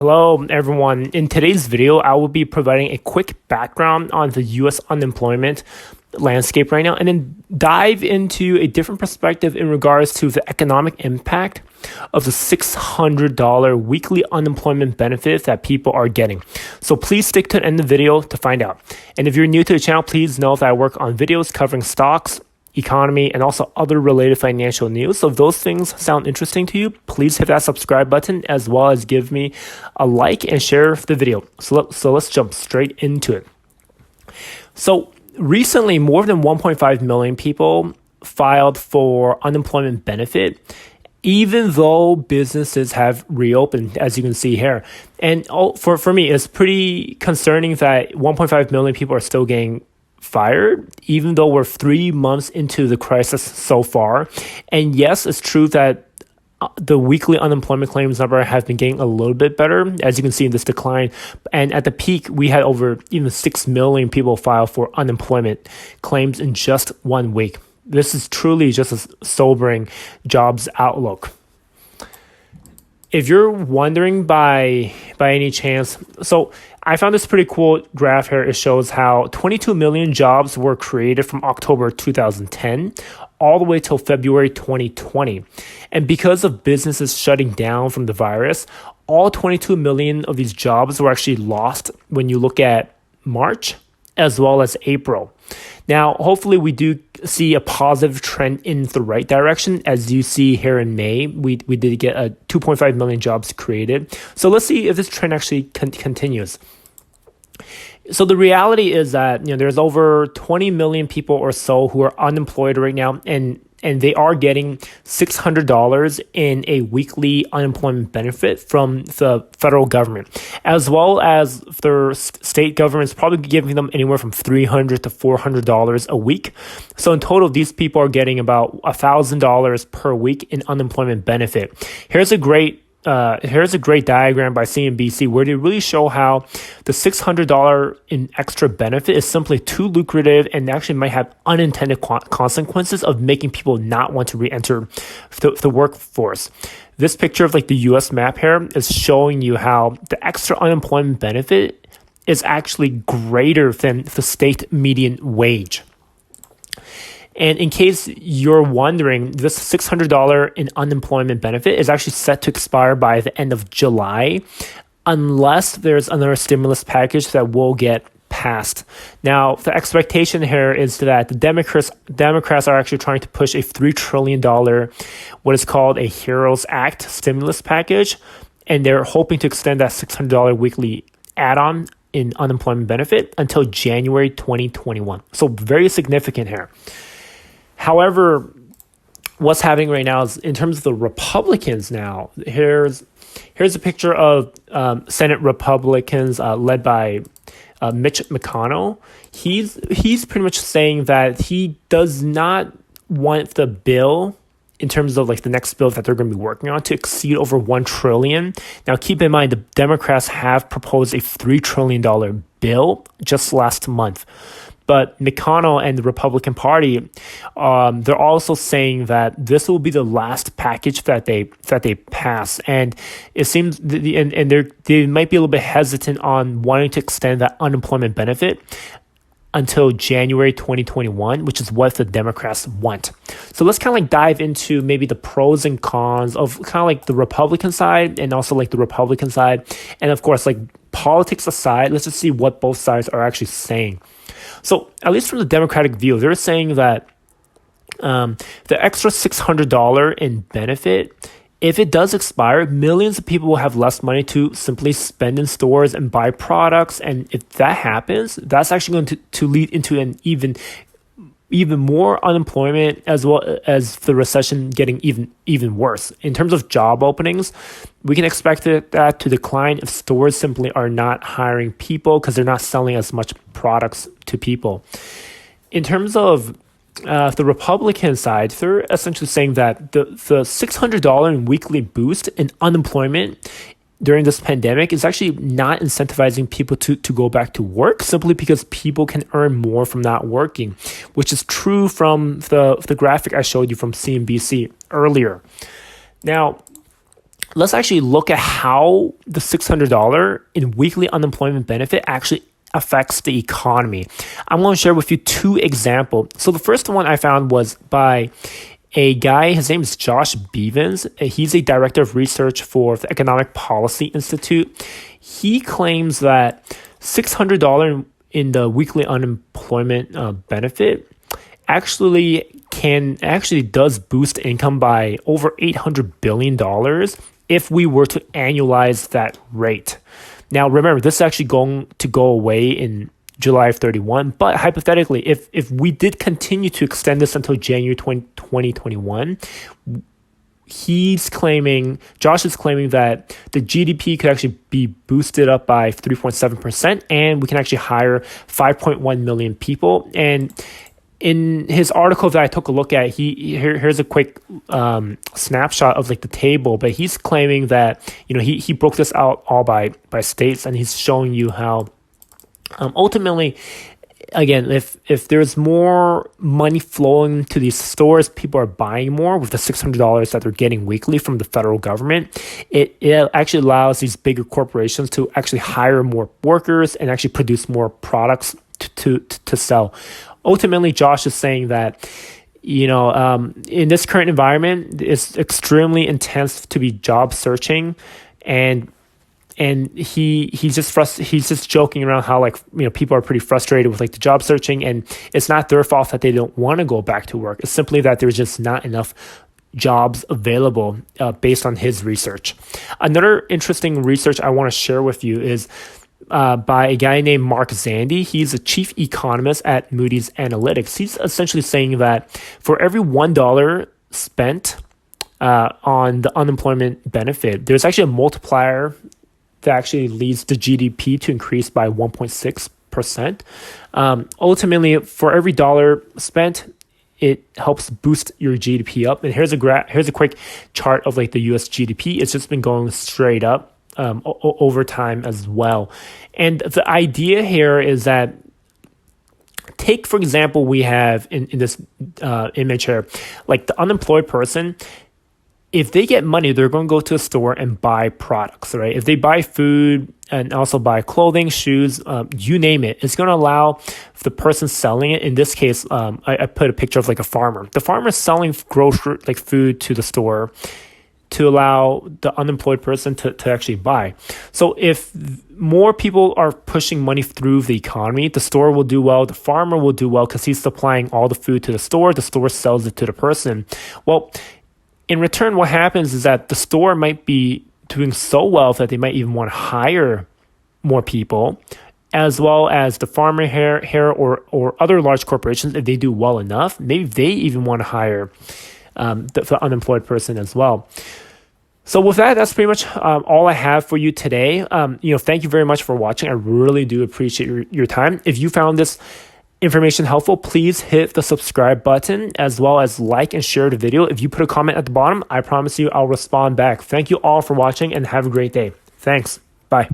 Hello, everyone. In today's video, I will be providing a quick background on the U.S. unemployment landscape right now, and then dive into a different perspective in regards to the economic impact of the $600 weekly unemployment benefit that people are getting. So please stick to the end of the video to find out. And if you're new to the channel, please know that I work on videos covering stocks, economy, and also other related financial news. So if those things sound interesting to you, please hit that subscribe button as well as give me a like and share the video. So let's jump straight into it. So recently, more than 1.5 million people filed for unemployment benefit, even though businesses have reopened, as you can see here. And for me, it's pretty concerning that 1.5 million people are still getting fired, even though we're 3 months into the crisis so far. And yes, it's true that the weekly unemployment claims number have been getting a little bit better, as you can see in this decline. And at the peak, we had over even 6 million people file for unemployment claims in just 1 week. This is truly just a sobering jobs outlook. If you're wondering by any chance, so I found this pretty cool graph here. It shows how 22 million jobs were created from October 2010 all the way till February 2020. And because of businesses shutting down from the virus, all 22 million of these jobs were actually lost when you look at March as well as April. Now, hopefully we do see a positive trend in the right direction. As you see here in May, we did get 2.5 million jobs created. So let's see if this trend actually continues. So the reality is that there's over 20 million people or so who are unemployed right now, and they are getting $600 in a weekly unemployment benefit from the federal government, as well as their state government's probably giving them anywhere from $300 to $400 a week. So in total, these people are getting about $1,000 per week in unemployment benefit. Here's a great diagram by CNBC where they really show how the $600 in extra benefit is simply too lucrative and actually might have unintended consequences of making people not want to re-enter the workforce. This picture of the US map here is showing you how the extra unemployment benefit is actually greater than the state median wage. And in case you're wondering, this $600 in unemployment benefit is actually set to expire by the end of July, unless there's another stimulus package that will get passed. Now, the expectation here is that the Democrats are actually trying to push a $3 trillion, what is called a HEROES Act stimulus package, and they're hoping to extend that $600 weekly add-on in unemployment benefit until January 2021. So very significant here. However, what's happening right now is in terms of the Republicans now, here's a picture of Senate Republicans led by Mitch McConnell. He's pretty much saying that he does not want the bill in terms of the next bill that they're going to be working on to exceed over $1 trillion. Now, keep in mind, the Democrats have proposed a $3 trillion bill just last month. But McConnell and the Republican Party, they're also saying that this will be the last package that they pass, and it seems they might be a little bit hesitant on wanting to extend that unemployment benefit until January 2021, which is what the Democrats want. So let's kind of dive into maybe the pros and cons of kind of the Republican side and also the Republican side, and of course politics aside, let's just see what both sides are actually saying. So at least from the Democratic view, they're saying that the extra $600 in benefit, if it does expire, millions of people will have less money to simply spend in stores and buy products. And if that happens, that's actually going to lead into an even more unemployment, as well as the recession getting even worse. In terms of job openings, we can expect that to decline if stores simply are not hiring people because they're not selling as much products to people. In terms of the Republican side, they're essentially saying that the $600 in weekly boost in unemployment during this pandemic is actually not incentivizing people to go back to work simply because people can earn more from not working, which is true from the graphic I showed you from CNBC earlier. Now, let's actually look at how the $600 in weekly unemployment benefit actually affects the economy. I'm going to share with you two examples. So the first one I found was by a guy, his name is Josh Bevins. He's a director of research for the Economic Policy Institute. He claims that $600 in the weekly unemployment benefit actually does boost income by over $800 billion if we were to annualize that rate. Now, remember, this is actually going to go away in July of 31, but hypothetically, if we did continue to extend this until January 2021, Josh is claiming that the GDP could actually be boosted up by 3.7%, and we can actually hire 5.1 million people. And in his article that I took a look at, here's a quick snapshot of like the table, but he's claiming that, he broke this out all by states, and he's showing you how ultimately, again, if there's more money flowing to these stores, people are buying more with the $600 that they're getting weekly from the federal government. It actually allows these bigger corporations to actually hire more workers and actually produce more products to sell. Ultimately, Josh is saying that, in this current environment, it's extremely intense to be job searching, and he's just joking around how people are pretty frustrated with the job searching, and it's not their fault that they don't want to go back to work. It's simply that there's just not enough jobs available based on his research. Another interesting research I want to share with you is by a guy named Mark Zandi. He's a chief economist at Moodys Analytics. He's essentially saying that for every $1 spent on the unemployment benefit, there's actually a multiplier that actually leads the GDP to increase by 1.6%. Ultimately, for every dollar spent, it helps boost your GDP up. And here's a quick chart of the US GDP. It's just been going straight up over time as well. And the idea here is that, take for example, we have in this image here, the unemployed person. If they get money, they're going to go to a store and buy products, right? If they buy food and also buy clothing, shoes, you name it, it's going to allow the person selling it. In this case, I put a picture of a farmer. The farmer is selling grocery, food to the store to allow the unemployed person to actually buy. So if more people are pushing money through the economy, the store will do well, the farmer will do well because he's supplying all the food to the store sells it to the person. Well, in return, what happens is that the store might be doing so well that they might even want to hire more people, as well as the farmer here or other large corporations. If they do well enough, maybe they even want to hire the unemployed person as well. So with that, that's pretty much all I have for you today. Thank you very much for watching. I really do appreciate your time. If you found this information helpful, please hit the subscribe button as well as like and share the video. If you put a comment at the bottom, I promise you I'll respond back. Thank you all for watching and have a great day. Thanks. Bye.